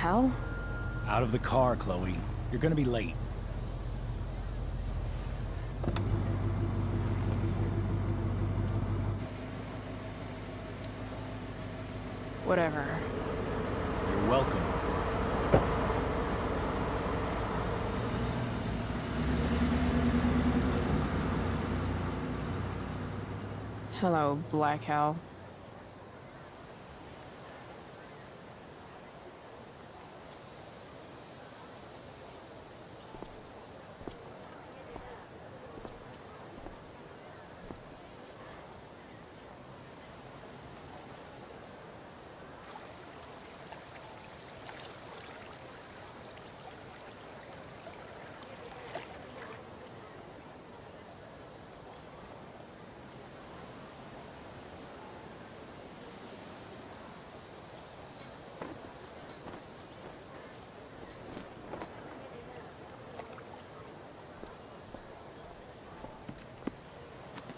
hell? Out of the car, Chloe. You're gonna be late. Whatever. You're welcome. Hello, Black Hell.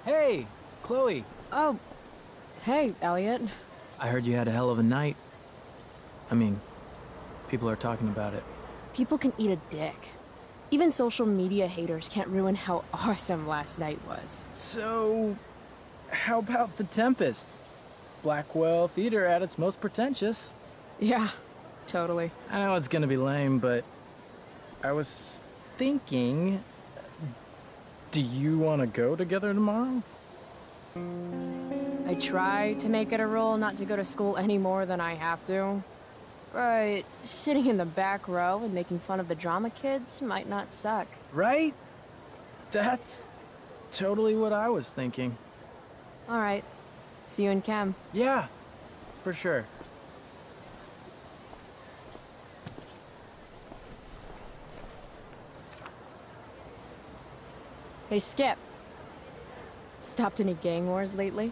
Hey, Chloe. Oh, hey, Elliot. I heard you had a hell of a night. I mean, people are talking about it. People can eat a dick. Even social media haters can't ruin how awesome last night was. So, how about The Tempest? Blackwell Theater at its most pretentious. Yeah, totally. I know it's gonna be lame, but I was thinking, do you want to go together tomorrow? I try to make it a rule not to go to school any more than I have to. But sitting in the back row and making fun of the drama kids might not suck. Right? That's totally what I was thinking. All right. See you in chem. Yeah, for sure. Hey, Skip. Stopped any gang wars lately?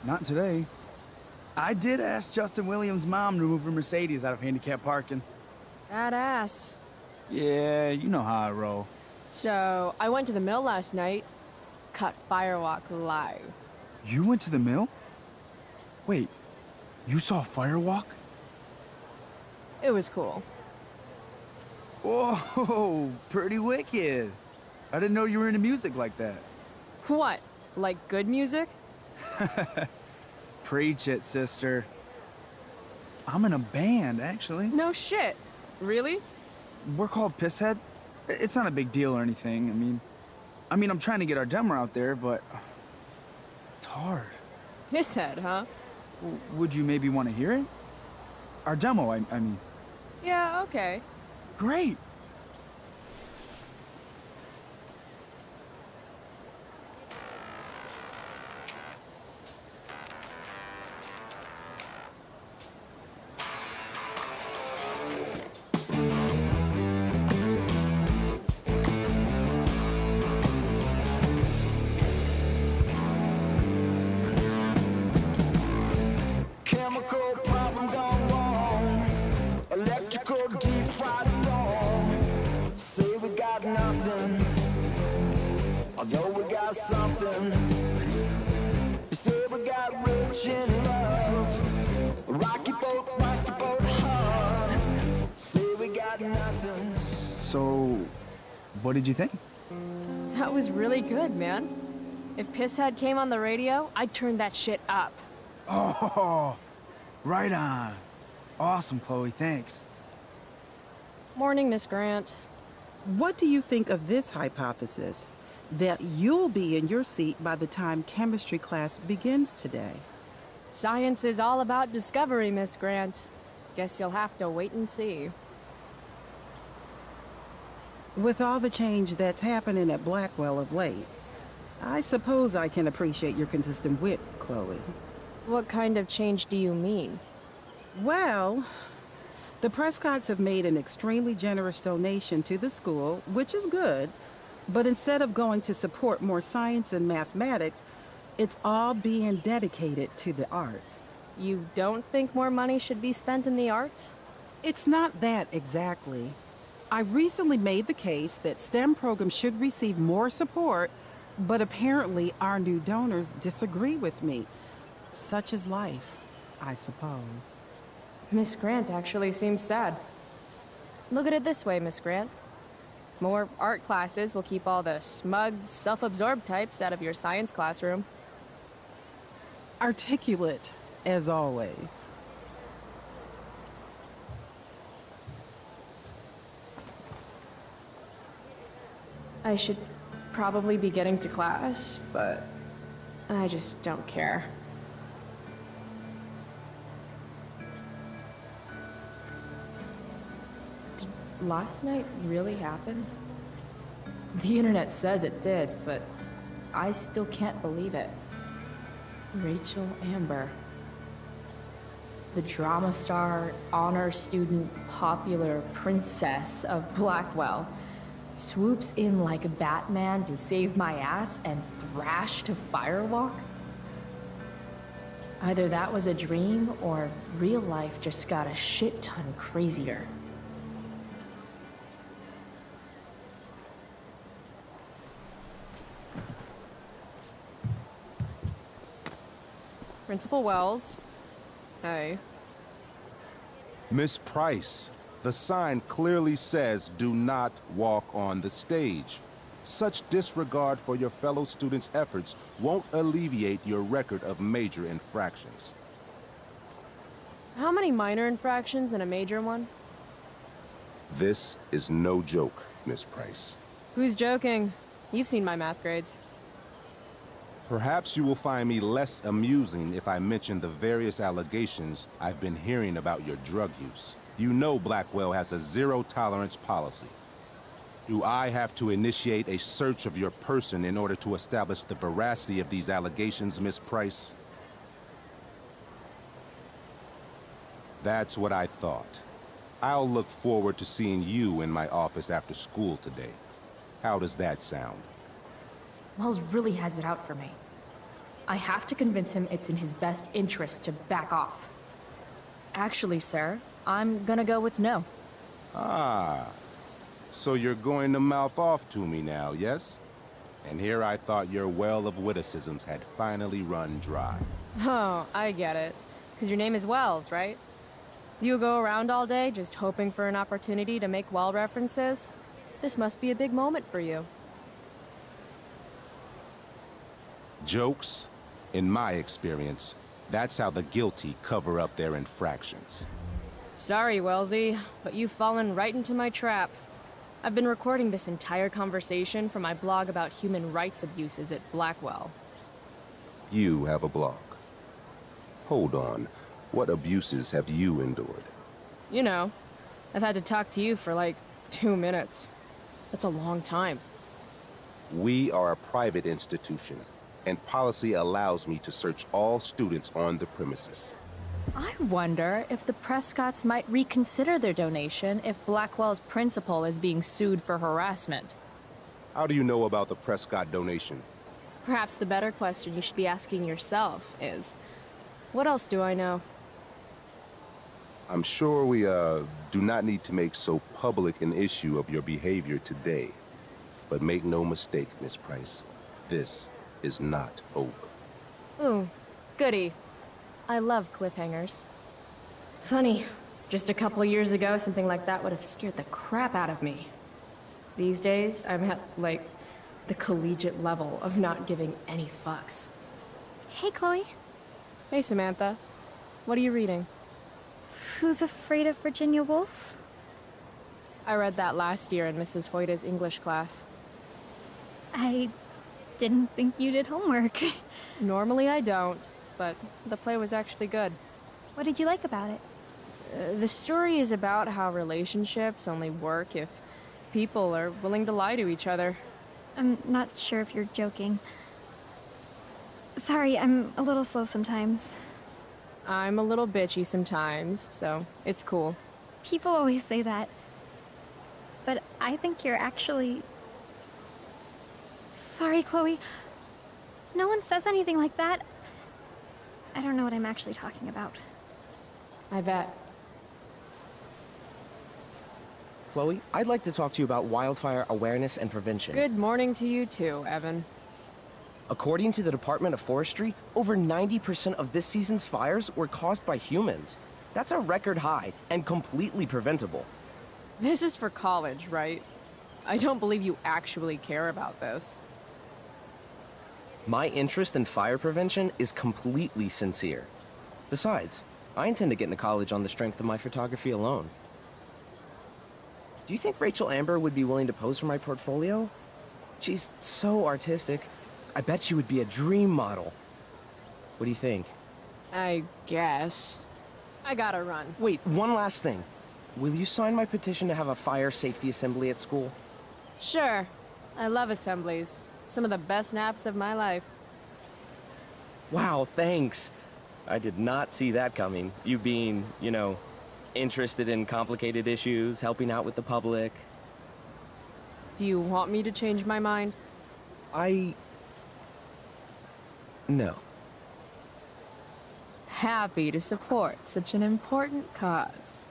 Not today. I did ask Justin Williams' mom to move her Mercedes out of handicap parking. Badass. Yeah, you know how I roll. So, I went to the mill last night. Caught Firewalk live. You went to the mill? Wait, you saw Firewalk? It was cool. Whoa, pretty wicked. I didn't know you were into music like that. What? Like good music? Preach it, sister. I'm in a band, actually. No shit. Really? We're called Pisshead. It's not a big deal or anything. I mean, I'm trying to get our demo out there, but it's hard. His head, huh? Would you maybe want to hear it? Our demo, I mean. Yeah, okay. Great. Chemical problem gone wrong. Electrical deep fried storm. Say we got nothing, although we got something. Say we got rich in love. Rocky boat hard. Say we got nothing. So, what did you think? That was really good, man. If Pisshead came on the radio, I'd turn that shit up. Oh, right on. Awesome, Chloe, thanks. Morning, Miss Grant. What do you think of this hypothesis? That you'll be in your seat by the time chemistry class begins today. Science is all about discovery, Miss Grant. Guess you'll have to wait and see. With all the change that's happening at Blackwell of late, I suppose I can appreciate your consistent wit, Chloe. What kind of change do you mean? Well, the Prescotts have made an extremely generous donation to the school, which is good, but instead of going to support more science and mathematics, it's all being dedicated to the arts. You don't think more money should be spent in the arts? It's not that exactly. I recently made the case that STEM programs should receive more support, but apparently our new donors disagree with me. Such is life, I suppose. Miss Grant actually seems sad. Look at it this way, Miss Grant. More art classes will keep all the smug, self-absorbed types out of your science classroom. Articulate, as always. I should probably be getting to class, but I just don't care. Did last night really happen? The internet says it did, but I still can't believe it. Rachel Amber. The drama star, honor student, popular princess of Blackwell swoops in like Batman to save my ass and thrash to firewalk? Either that was a dream or real life just got a shit ton crazier. Principal Wells. Hey. Miss Price, the sign clearly says do not walk on the stage. Such disregard for your fellow students' efforts won't alleviate your record of major infractions. How many minor infractions and a major one? This is no joke, Miss Price. Who's joking? You've seen my math grades. Perhaps you will find me less amusing if I mention the various allegations I've been hearing about your drug use. You know Blackwell has a zero-tolerance policy. Do I have to initiate a search of your person in order to establish the veracity of these allegations, Miss Price? That's what I thought. I'll look forward to seeing you in my office after school today. How does that sound? Wells really has it out for me. I have to convince him it's in his best interest to back off. Actually, sir, I'm gonna go with no. Ah, so you're going to mouth off to me now, yes? And here I thought your well of witticisms had finally run dry. Oh, I get it. 'Cause your name is Wells, right? You go around all day just hoping for an opportunity to make well references? This must be a big moment for you. Jokes? In my experience, that's how the guilty cover up their infractions. Sorry, Wellesley, but you've fallen right into my trap. I've been recording this entire conversation for my blog about human rights abuses at Blackwell. You have a blog. Hold on. What abuses have you endured? You know, I've had to talk to you for like 2 minutes. That's a long time. We are a private institution, and policy allows me to search all students on the premises. I wonder if the Prescotts might reconsider their donation if Blackwell's principal is being sued for harassment. How do you know about the Prescott donation? Perhaps the better question you should be asking yourself is, what else do I know? I'm sure we, do not need to make so public an issue of your behavior today. But make no mistake, Miss Price, this is not over. Ooh, goody. I love cliffhangers. Funny, just a couple years ago, something like that would have scared the crap out of me. These days, I'm at, like, the collegiate level of not giving any fucks. Hey, Chloe. Hey, Samantha. What are you reading? Who's Afraid of Virginia Woolf? I read that last year in Mrs. Hoyta's English class. I didn't think you did homework. Normally I don't, but the play was actually good. What did you like about it? The story is about how relationships only work if people are willing to lie to each other. I'm not sure if you're joking. Sorry, I'm a little slow sometimes. I'm a little bitchy sometimes, so it's cool. People always say that. But I think you're actually... Sorry, Chloe. No one says anything like that. I don't know what I'm actually talking about. I bet. Chloe, I'd like to talk to you about wildfire awareness and prevention. Good morning to you too, Evan. According to the Department of Forestry, over 90% of this season's fires were caused by humans. That's a record high and completely preventable. This is for college, right? I don't believe you actually care about this. My interest in fire prevention is completely sincere. Besides, I intend to get into college on the strength of my photography alone. Do you think Rachel Amber would be willing to pose for my portfolio? She's so artistic. I bet she would be a dream model. What do you think? I guess. I gotta run. Wait, one last thing. Will you sign my petition to have a fire safety assembly at school? Sure. I love assemblies. Some of the best naps of my life. Wow, thanks. I did not see that coming. You being, you know, interested in complicated issues, helping out with the public. Do you want me to change my mind? No. Happy to support such an important cause.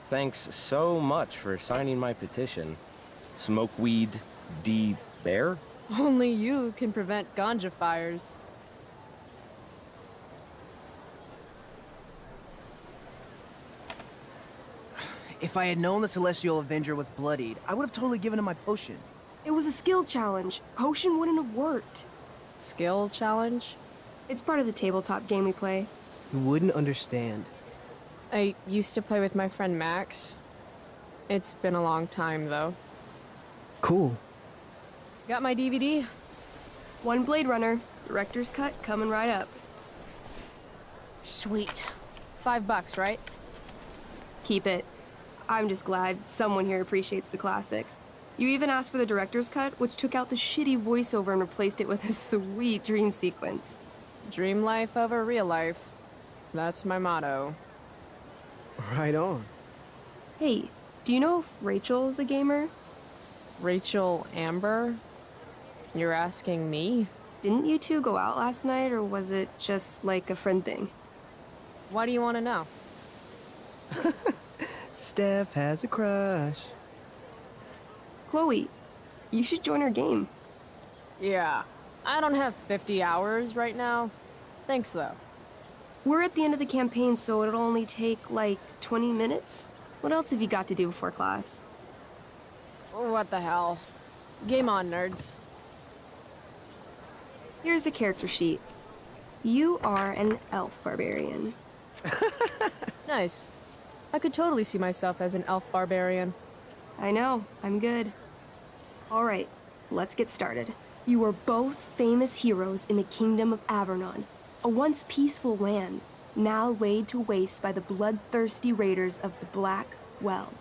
Thanks so much for signing my petition. Smokeweed D. Bear? Only you can prevent ganja fires. If I had known the Celestial Avenger was bloodied, I would have totally given him my potion. It was a skill challenge. Potion wouldn't have worked. Skill challenge? It's part of the tabletop game we play. You wouldn't understand. I used to play with my friend Max. It's been a long time, though. Cool. Got my DVD? One Blade Runner, director's cut coming right up. Sweet. $5, right? Keep it. I'm just glad someone here appreciates the classics. You even asked for the director's cut, which took out the shitty voiceover and replaced it with a sweet dream sequence. Dream life over real life. That's my motto. Right on. Hey, do you know if Rachel's a gamer? Rachel Amber? You're asking me? Didn't you two go out last night, or was it just like a friend thing? Why do you want to know? Steph has a crush. Chloe, you should join our game. Yeah, I don't have 50 hours right now. Thanks, though. We're at the end of the campaign, so it'll only take, like, 20 minutes. What else have you got to do before class? What the hell? Game on, nerds. Here's a character sheet. You are an elf barbarian. Nice. I could totally see myself as an elf barbarian. I know, I'm good. All right, let's get started. You are both famous heroes in the kingdom of Avernon, a once peaceful land, now laid to waste by the bloodthirsty raiders of the Black Well.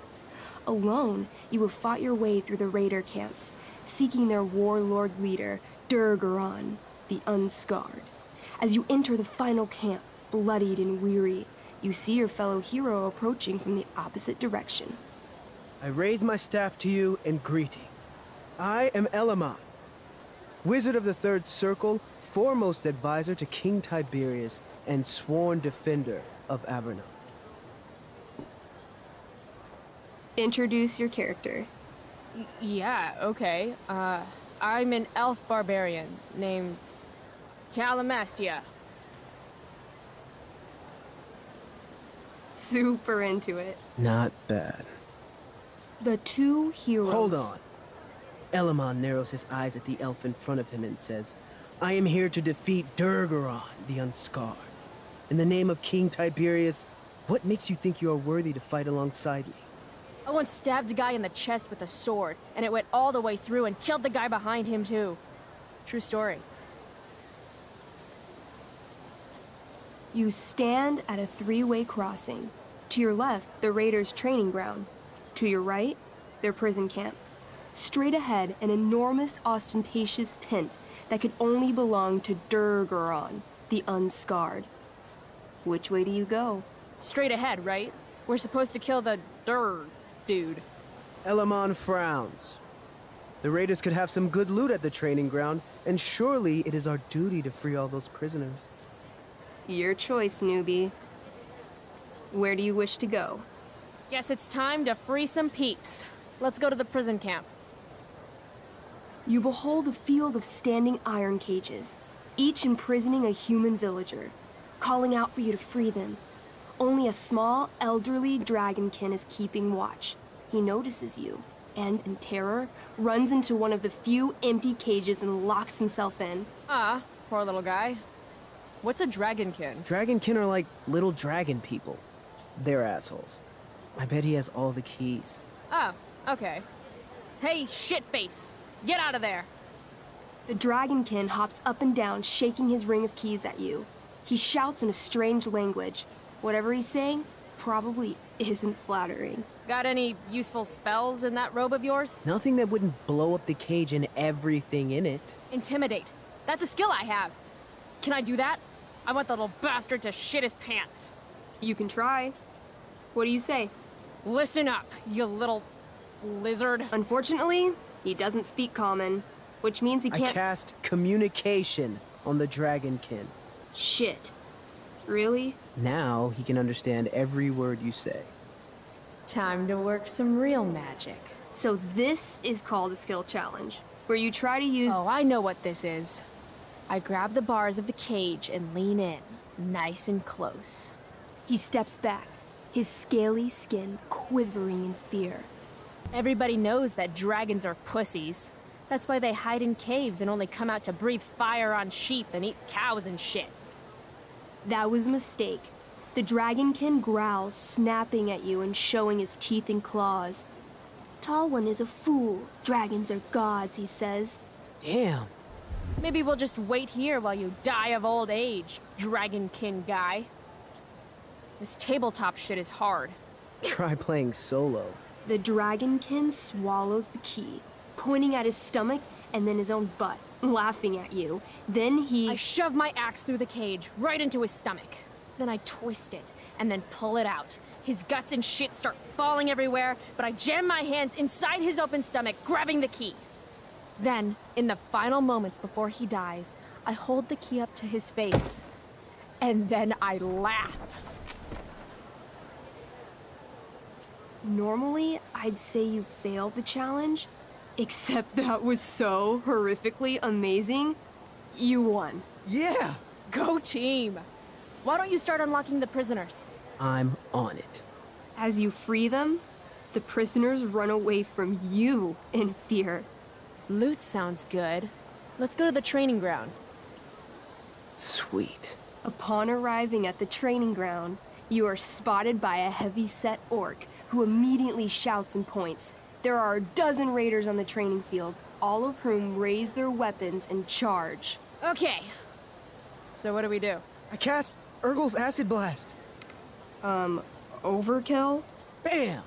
Alone, you have fought your way through the raider camps, seeking their warlord leader, Durgaron, the Unscarred. As you enter the final camp, bloodied and weary, you see your fellow hero approaching from the opposite direction. I raise my staff to you in greeting. I am Elamon, Wizard of the Third Circle, foremost advisor to King Tiberius, and sworn defender of Avernon. Introduce your character. Yeah, okay. I'm an elf barbarian named Calamastia. Super into it. Not bad. The two heroes. Hold on. Elamon narrows his eyes at the elf in front of him and says, I am here to defeat Durgaron, the Unscarred. In the name of King Tiberius, what makes you think you are worthy to fight alongside me? I once stabbed a guy in the chest with a sword, and it went all the way through and killed the guy behind him, too. True story. You stand at a three-way crossing. To your left, the raiders' training ground. To your right, their prison camp. Straight ahead, an enormous, ostentatious tent that could only belong to Durgaron, the Unscarred. Which way do you go? Straight ahead, right? We're supposed to kill the dude. Elamon frowns. The raiders could have some good loot at the training ground, and surely it is our duty to free all those prisoners. Your choice, newbie. Where do you wish to go? Guess it's time to free some peeps. Let's go to the prison camp. You behold a field of standing iron cages, each imprisoning a human villager, calling out for you to free them. Only a small, elderly dragonkin is keeping watch. he notices you, and in terror, runs into one of the few empty cages and locks himself in. Ah, poor little guy. What's a dragonkin? Dragonkin are like little dragon people. They're assholes. I bet he has all the keys. Oh, okay. Hey, shitface! Get out of there! The dragonkin hops up and down, shaking his ring of keys at you. He shouts in a strange language. Whatever he's saying probably isn't flattering. Got any useful spells in that robe of yours? Nothing that wouldn't blow up the cage and everything in it. Intimidate. That's a skill I have. Can I do that? I want the little bastard to shit his pants. You can try. What do you say? Listen up, you little lizard. Unfortunately, he doesn't speak common, which means he I can't— cast communication on the dragonkin. Shit. Really? Now he can understand every word you say. Time to work some real magic. So this is called a skill challenge, where you try to use— Oh, I know what this is. I grab the bars of the cage and lean in, nice and close. He steps back, his scaly skin quivering in fear. Everybody knows that dragons are pussies. That's why they hide in caves and only come out to breathe fire on sheep and eat cows and shit. That was a mistake. The dragonkin growls, snapping at you and showing his teeth and claws. Tall one is a fool. Dragons are gods, he says. Damn. Maybe we'll just wait here while you die of old age, dragonkin guy. This tabletop shit is hard. Try playing solo. The dragonkin swallows the key, pointing at his stomach and then his own butt, laughing at you. Then I shove my axe through the cage, right into his stomach. Then I twist it, and then pull it out. His guts and shit start falling everywhere, but I jam my hands inside his open stomach, grabbing the key. Then, in the final moments before he dies, I hold the key up to his face. And then I laugh. Normally, I'd say you failed the challenge, except that was so horrifically amazing. You won. Yeah! Go team! Why don't you start unlocking the prisoners? I'm on it. As you free them, the prisoners run away from you in fear. Loot sounds good. Let's go to the training ground. Sweet. Upon arriving at the training ground, you are spotted by a heavy-set orc who immediately shouts and points. There are a dozen raiders on the training field, all of whom raise their weapons and charge. Okay. So what do we do? I cast Urgel's Acid Blast. Overkill? Bam!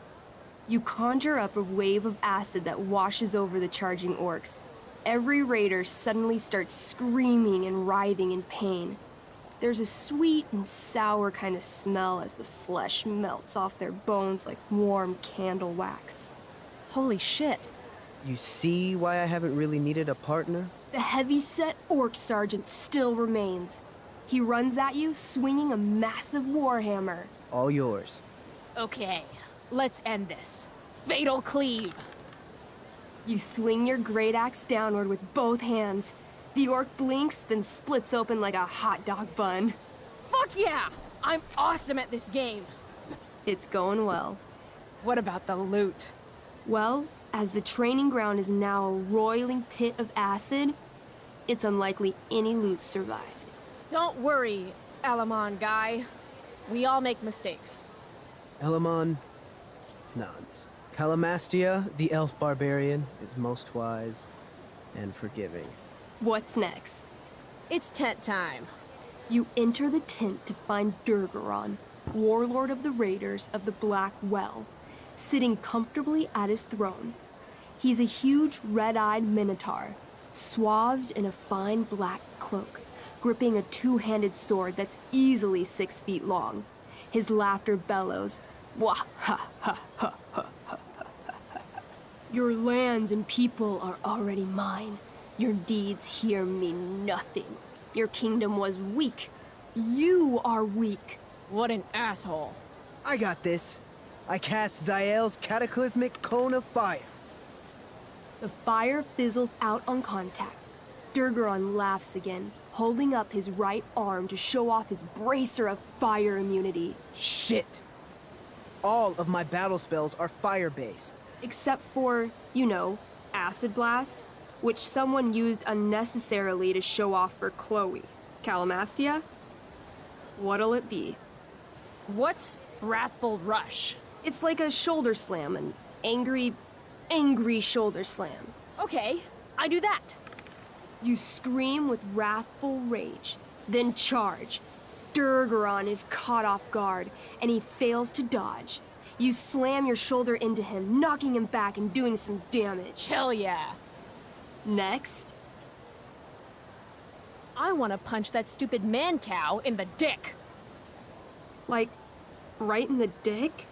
You conjure up a wave of acid that washes over the charging orcs. Every raider suddenly starts screaming and writhing in pain. There's a sweet and sour kind of smell as the flesh melts off their bones like warm candle wax. Holy shit. You see why I haven't really needed a partner? The heavy-set orc sergeant still remains. He runs at you, swinging a massive warhammer. All yours. Okay, let's end this. Fatal cleave! You swing your great axe downward with both hands. The orc blinks, then splits open like a hot dog bun. Fuck yeah! I'm awesome at this game! It's going well. What about the loot? Well, as the training ground is now a roiling pit of acid, it's unlikely any loot survived. Don't worry, Elamon guy. We all make mistakes. Elamon nods. Calamastia, the elf barbarian, is most wise and forgiving. What's next? It's tent time. You enter the tent to find Durgaron, warlord of the Raiders of the Black Well, sitting comfortably at his throne. He's a huge red-eyed minotaur, swathed in a fine black cloak, gripping a two-handed sword that's easily 6 feet long. His laughter bellows, "Wah ha ha ha ha ha ha. Your lands and people are already mine. Your deeds here mean nothing. Your kingdom was weak. You are weak." What an asshole. I got this. I cast Zael's cataclysmic cone of fire. The fire fizzles out on contact. Durgaron laughs again, holding up his right arm to show off his bracer of fire immunity. Shit! All of my battle spells are fire-based. Except for, you know, Acid Blast, which someone used unnecessarily to show off for Chloe. Calamastia? What'll it be? What's Wrathful Rush? It's like a shoulder slam, an angry shoulder slam. Okay, I do that. You scream with wrathful rage, then charge. Durgaron is caught off guard, and he fails to dodge. You slam your shoulder into him, knocking him back and doing some damage. Hell yeah. Next, I want to punch that stupid man cow in the dick. like, right in the dick?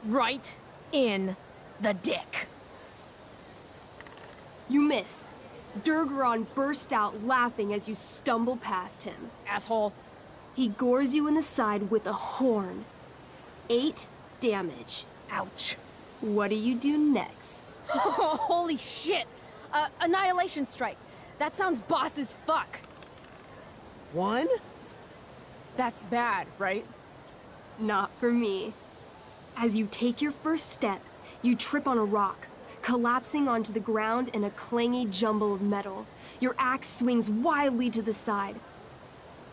Right in the dick. You miss. Durgaron burst out laughing as you stumble past him. Asshole. He gores you in the side with a horn. 8 damage. Ouch. What do you do next? Holy shit! Annihilation Strike. That sounds boss as fuck. 1? That's bad, right? Not for me. As you take your first step, you trip on a rock, collapsing onto the ground in a clangy jumble of metal. Your axe swings wildly to the side.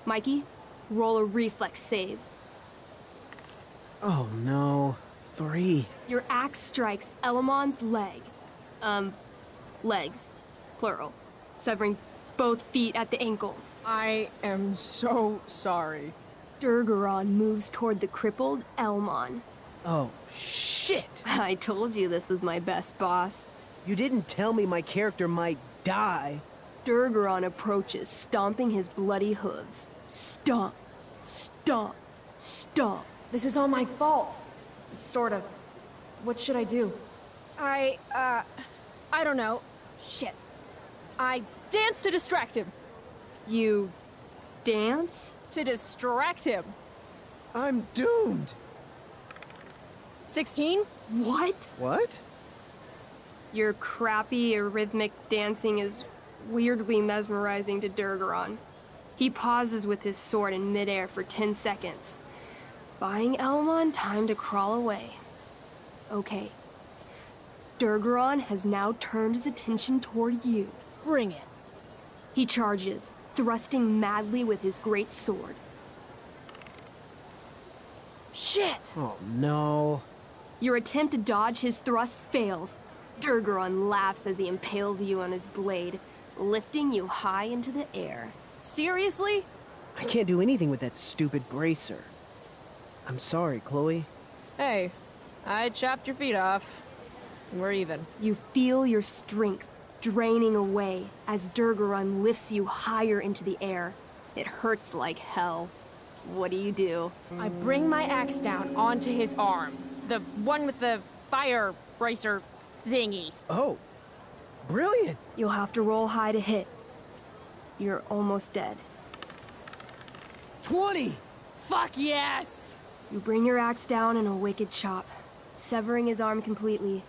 Mikey, roll a reflex save. Oh no. 3. Your axe strikes Elamon's leg. Legs. Plural. Severing both feet at the ankles. I am so sorry. Durgaron moves toward the crippled Elmon. Oh, shit! I told you this was my best boss. You didn't tell me my character might die. Durgaron approaches, stomping his bloody hooves. Stomp, stomp, stomp. This is all my fault. Sort of. What should I do? I don't know. Shit. I dance to distract him. You dance? To distract him. I'm doomed! 16? What? What? Your crappy, rhythmic dancing is weirdly mesmerizing to Durgaron. He pauses with his sword in midair for 10 seconds, buying Elmon time to crawl away. Okay. Durgaron has now turned his attention toward you. Bring it. He charges, thrusting madly with his great sword. Shit! Oh no. Your attempt to dodge his thrust fails. Durgaron laughs as he impales you on his blade, lifting you high into the air. Seriously? I can't do anything with that stupid bracer. I'm sorry, Chloe. Hey, I chopped your feet off. We're even. You feel your strength draining away as Durgaron lifts you higher into the air. It hurts like hell. What do? I bring my axe down onto his arm. The one with the fire bracer thingy. Oh, brilliant! You'll have to roll high to hit. You're almost dead. 20! Fuck yes! You bring your axe down in a wicked chop, severing his arm completely.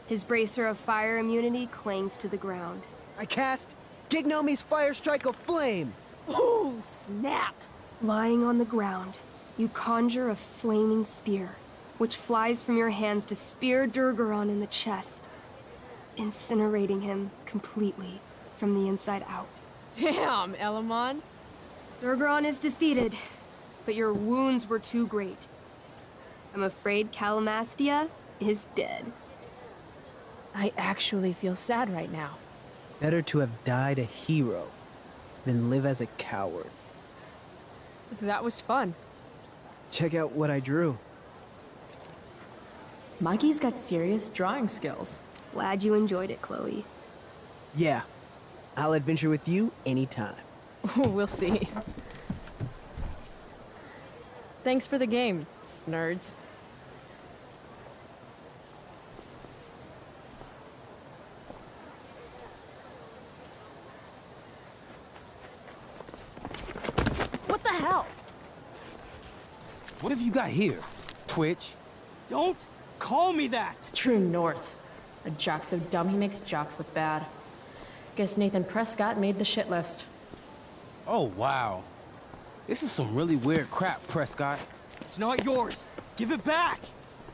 His bracer of fire immunity clings to the ground. I cast Gignomi's Fire Strike of Flame! Ooh, snap! Lying on the ground, you conjure a flaming spear, which flies from your hands to spear Durgaron in the chest, incinerating him completely from the inside out. Damn, Elamon. Durgaron is defeated, but your wounds were too great. I'm afraid Calamastia is dead. I actually feel sad right now. Better to have died a hero than live as a coward. That was fun. Check out what I drew. Mikey's got serious drawing skills. Glad you enjoyed it, Chloe. Yeah, I'll adventure with you anytime. We'll see. Thanks for the game, nerds. What the hell? What have you got here? Twitch? Don't call me that! True North. A jock so dumb he makes jocks look bad. Guess Nathan Prescott made the shit list. Oh, wow. This is some really weird crap, Prescott. It's not yours. Give it back!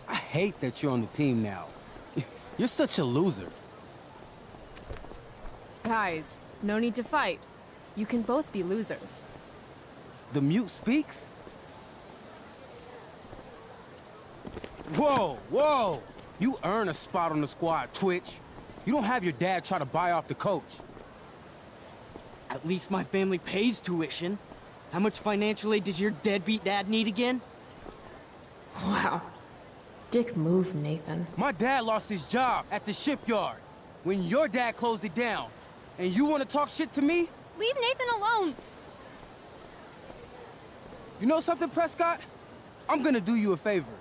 I hate that you're on the team now. You're such a loser. Guys, no need to fight. You can both be losers. The mute speaks? Whoa, whoa! You earn a spot on the squad, Twitch. You don't have your dad try to buy off the coach. At least my family pays tuition. How much financial aid does your deadbeat dad need again? Wow. Dick move, Nathan. My dad lost his job at the shipyard when your dad closed it down. And you want to talk shit to me? Leave Nathan alone. You know something, Prescott? I'm gonna do you a favor.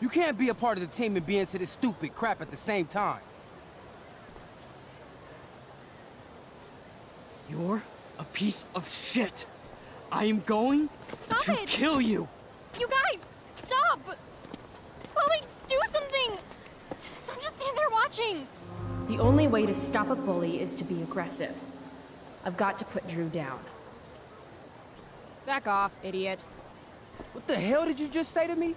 You can't be a part of the team and be into this stupid crap at the same time. You're a piece of shit. I am going Stop to it! kill you. You guys, stop! Chloe, do something! Don't just stand there watching. The only way to stop a bully is to be aggressive. I've got to put Drew down. Back off, idiot. What the hell did you just say to me?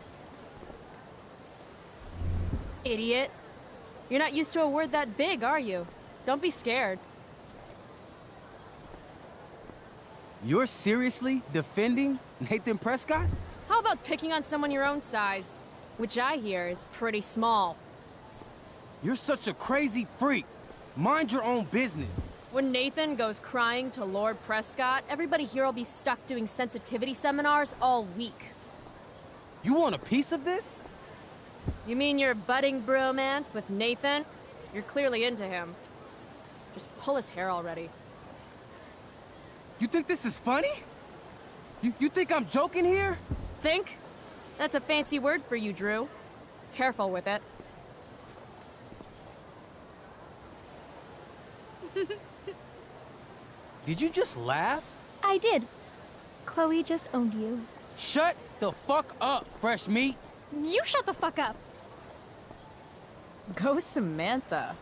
Idiot. You're not used to a word that big, are you? Don't be scared. You're seriously defending Nathan Prescott? How about picking on someone your own size? Which I hear is pretty small. You're such a crazy freak. Mind your own business. When Nathan goes crying to Lord Prescott, everybody here will be stuck doing sensitivity seminars all week. You want a piece of this? You mean your budding bromance with Nathan? You're clearly into him. Just pull his hair already. You think this is funny? You think I'm joking here? Think? That's a fancy word for you, Drew. Careful with it. Did you just laugh? I did. Chloe just owned you. Shut the fuck up, fresh meat. You shut the fuck up. Go Samantha.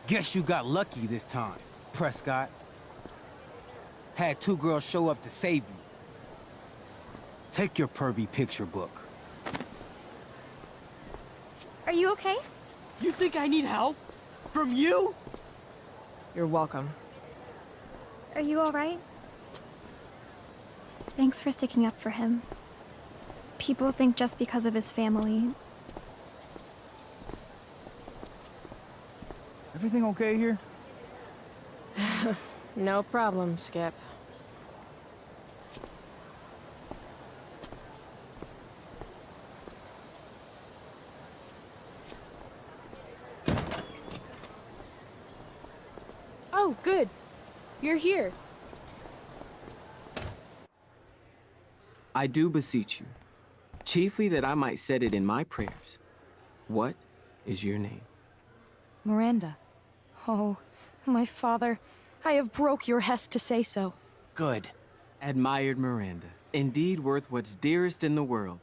Guess you got lucky this time, Prescott. Had two girls show up to save you. Take your pervy picture book. Are you okay? You think I need help? From you? You're welcome. Are you alright? Thanks for sticking up for him. People think just because of his family. Everything okay here? No problem, Skip. Oh, good. You're here. I do beseech you, chiefly that I might set it in my prayers. What is your name? Miranda. Oh, my father, I have broke your hest to say so. Good. Admired Miranda, indeed worth what's dearest in the world.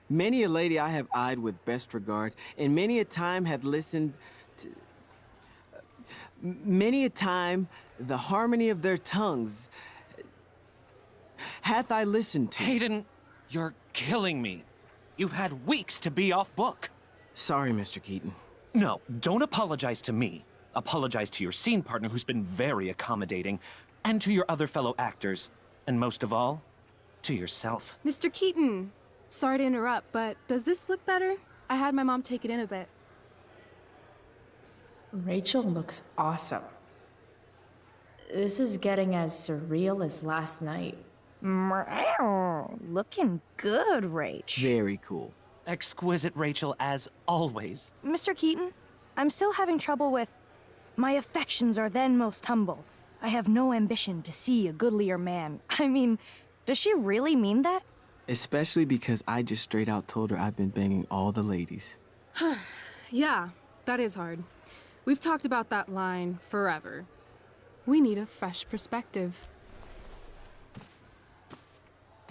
Many a lady I have eyed with best regard, and many a time had listened to... many a time the harmony of their tongues hath I listened to. Hayden, you're killing me. You've had weeks to be off book. Sorry, Mr. Keaton. No, don't apologize to me. Apologize to your scene partner who's been very accommodating, and to your other fellow actors, and most of all, to yourself. Mr. Keaton, sorry to interrupt, but does this look better? I had my mom take it in a bit. Rachel looks awesome. This is getting as surreal as last night. Looking good, Rach. Very cool. Exquisite Rachel, as always. Mr. Keaton, I'm still having trouble with... My affections are then most humble. I have no ambition to see a goodlier man. I mean, does she really mean that? Especially because I just straight out told her I've been banging all the ladies. Yeah, that is hard. We've talked about that line forever. We need a fresh perspective.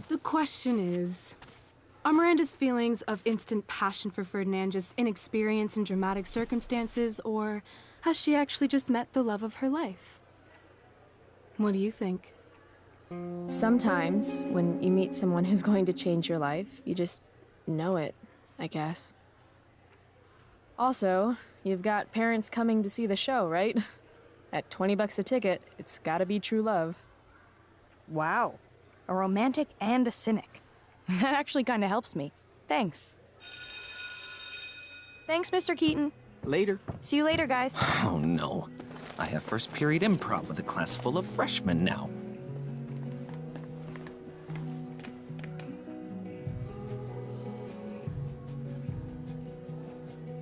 The question is, are Miranda's feelings of instant passion for Ferdinand just inexperience in dramatic circumstances, or has she actually just met the love of her life? What do you think? Sometimes, when you meet someone who's going to change your life, you just know it, I guess. Also, you've got parents coming to see the show, right? At $20 a ticket, it's gotta be true love. Wow. A romantic and a cynic. That actually kind of helps me. Thanks. Thanks, Mr. Keaton. Later. See you later, guys. Oh no. I have first period improv with a class full of freshmen now.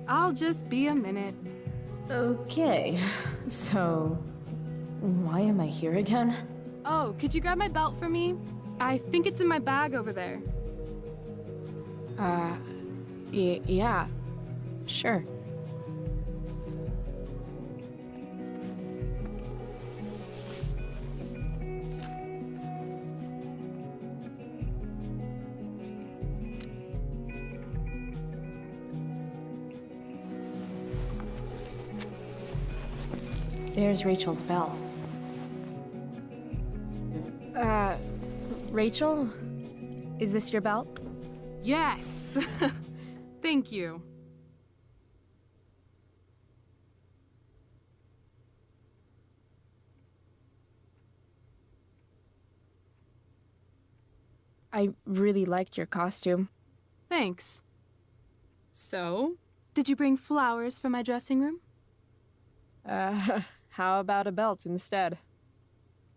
I'll just be a minute. Okay, so why am I here again? Oh, could you grab my belt for me? I think it's in my bag over there. Yeah, sure. There's Rachel's belt. Rachel? Is this your belt? Yes! Thank you. I really liked your costume. Thanks. So, did you bring flowers for my dressing room? How about a belt instead?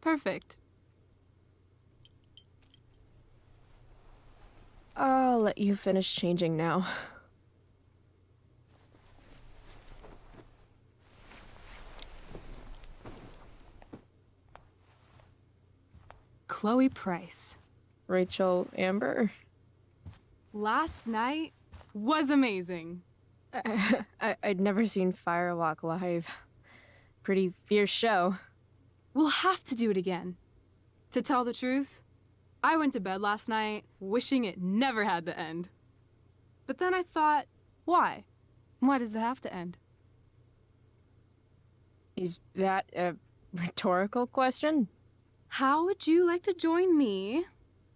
Perfect. I'll let you finish changing now. Chloe Price. Rachel Amber. Last night was amazing. I'd never seen Firewalk live. Pretty fierce show. We'll have to do it again. To tell the truth, I went to bed last night wishing it never had to end. But then I thought, why? Why does it have to end? Is that a rhetorical question? How would you like to join me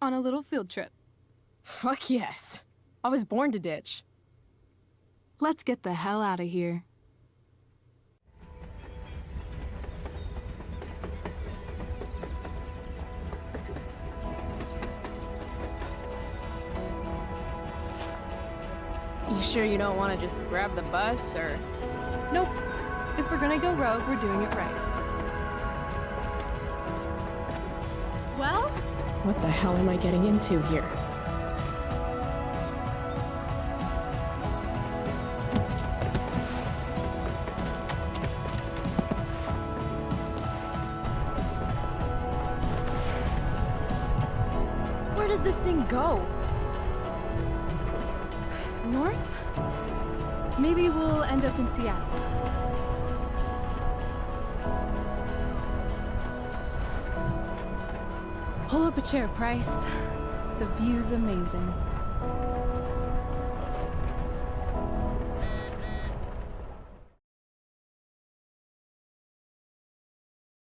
on a little field trip? Fuck yes. I was born to ditch. Let's get the hell out of here. You sure you don't want to just grab the bus, or...? Nope. If we're gonna go rogue, we're doing it right. Well? What the hell am I getting into here? Where does this thing go? North? Maybe we'll end up in Seattle. Pull up a chair, Price. The view's amazing.